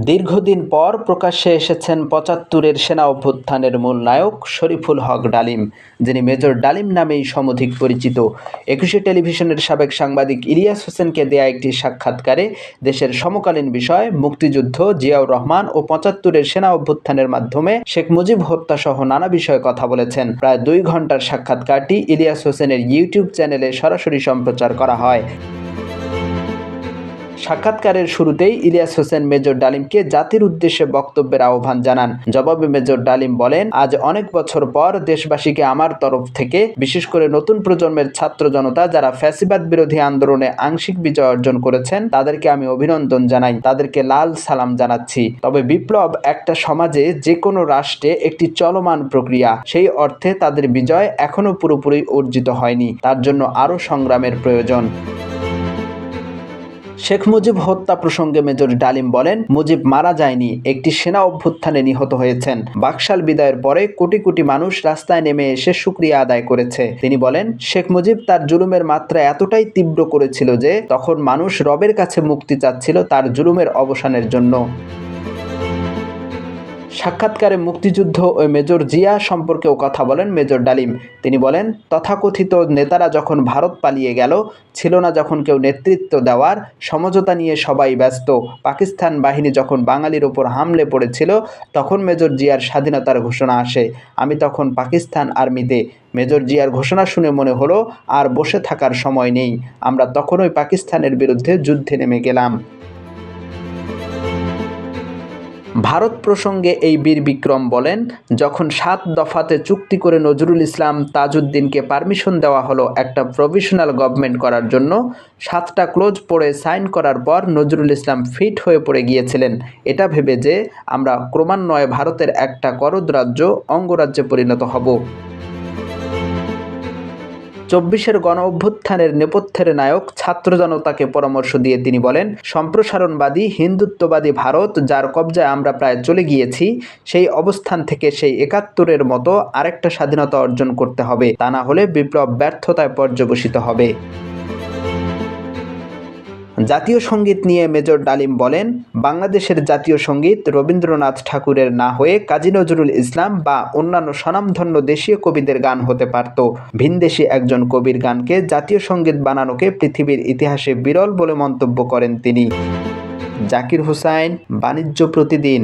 দীর্ঘদিন পর প্রকাশ্যে এসেছেন ৭৫-এর সেনা অভ্যুত্থানের মূল নায়ক শরীফুল হক ডালিম, যিনি মেজর ডালিম নামেই সমধিক পরিচিত। একুশে টেলিভিশনের সাবেক সাংবাদিক ইলিয়াস হোসেনকে দেয়া একটি সাক্ষাৎকারে দেশের সমকালীন বিষয়, মুক্তিযুদ্ধ, জিয়াউর রহমান ও ৭৫-এর সেনা অভ্যুত্থানের মাধ্যমে শেখ মুজিব হত্যাসহ নানা বিষয়ে কথা বলেছেন। প্রায় ২ ঘণ্টার সাক্ষাৎকারটি ইলিয়াস হোসেনের ইউটিউব চ্যানেলে সরাসরি সম্প্রচার করা হয়। সাক্ষাৎকারের শুরুতেই ইলিয়াস হোসেন মেজর ডালিমকে জাতির উদ্দেশ্যে বক্তব্যের আহ্বান জানান। জবাবে মেজর ডালিম বলেন, আজ অনেক বছর পর দেশবাসীকে আমার তরফ থেকে, বিশেষ করে নতুন প্রজন্মের ছাত্র জনতা যারা ফ্যাসিবাদ বিরোধী আন্দোলনে আংশিক বিজয় অর্জন করেছেন, তাদেরকে আমি অভিনন্দন জানাই, তাদেরকে লাল সালাম জানাচ্ছি। তবে বিপ্লব একটা সমাজে, যে কোনো রাষ্ট্রে একটি চলমান প্রক্রিয়া। সেই অর্থে তাদের বিজয় এখনো পুরোপুরি অর্জিত হয়নি, তার জন্য আরও সংগ্রামের প্রয়োজন। শেখ মুজিব হত্যা প্রসঙ্গে মেজর ডালিম বলেন, মুজিব মারা যায়নি, একটি সেনা অভ্যুত্থানে নিহত হয়েছেন। বাকশাল বিদায়ের পরে কোটি কোটি মানুষ রাস্তায় নেমে এসে শুকরিয়া আদায় করেছে। তিনি বলেন, শেখ মুজিব তার জুলুমের মাত্রা এতটাই তীব্র করেছিল যে তখন মানুষ রবের কাছে মুক্তি চাচ্ছিল তার জুলুমের অবসানের জন্য। সাক্ষাৎকারে মুক্তিযুদ্ধ ও মেজর জিয়া সম্পর্কেও কথা বলেন মেজর ডালিম। তিনি বলেন, তথাকথিত নেতারা যখন ভারত পালিয়ে গেল, ছিল না যখন কেউ নেতৃত্ব দেওয়ার, সমঝোতা নিয়ে সবাই ব্যস্ত, পাকিস্তান বাহিনী যখন বাঙালির ওপর হামলে পড়েছিল, তখন মেজর জিয়ার স্বাধীনতার ঘোষণা আসে। আমি তখন পাকিস্তান আর্মিতে। মেজর জিয়ার ঘোষণা শুনে মনে হলো আর বসে থাকার সময় নেই, আমরা তখনই পাকিস্তানের বিরুদ্ধে যুদ্ধে নেমে গেলাম। ভারত প্রসঙ্গে এই বীর বিক্রম বলেন, যখন ৭ দফাতে চুক্তি করে নজরুল ইসলাম তাজউদ্দিনকে পারমিশন দেওয়া হলো একটা প্রভিশনাল গভর্নমেন্ট করার জন্য, ৭টা ক্লোজ পড়ে সাইন করার পর নজরুল ইসলাম ফিট হয়ে পড়ে গিয়েছিলেন এটা ভেবে যে আমরা ক্রমান্বয়ে ভারতের একটা করদ রাজ্য অঙ্গরাজ্যে পরিণত হব। ২৪-এর গণ অভ্যুত্থানের নেপথ্যের নায়ক ছাত্র জনতাকে পরামর্শ দিয়ে তিনি বলেন, সম্প্রসারণবাদী হিন্দুত্ববাদী ভারত যার কবজায় আমরা প্রায় চলে গিয়েছি, সেই অবস্থান থেকে সেই ৭১-এর মতো আরেকটা স্বাধীনতা অর্জন করতে হবে, তা না হলে বিপ্লব ব্যর্থতায় পর্যবসিত হবে। জাতীয় সঙ্গীত নিয়ে মেজর ডালিম বলেন, বাংলাদেশের জাতীয় সঙ্গীত রবীন্দ্রনাথ ঠাকুরের না হয়ে কাজী নজরুল ইসলাম বা অন্যান্য স্বনামধন্য দেশীয় কবিদের গান হতে পারত। ভিনদেশী একজন কবির গানকে জাতীয় সঙ্গীত বানানোকে পৃথিবীর ইতিহাসে বিরল বলে মন্তব্য করেন তিনি। জাকির হুসাইন, বাণিজ্য প্রতিদিন।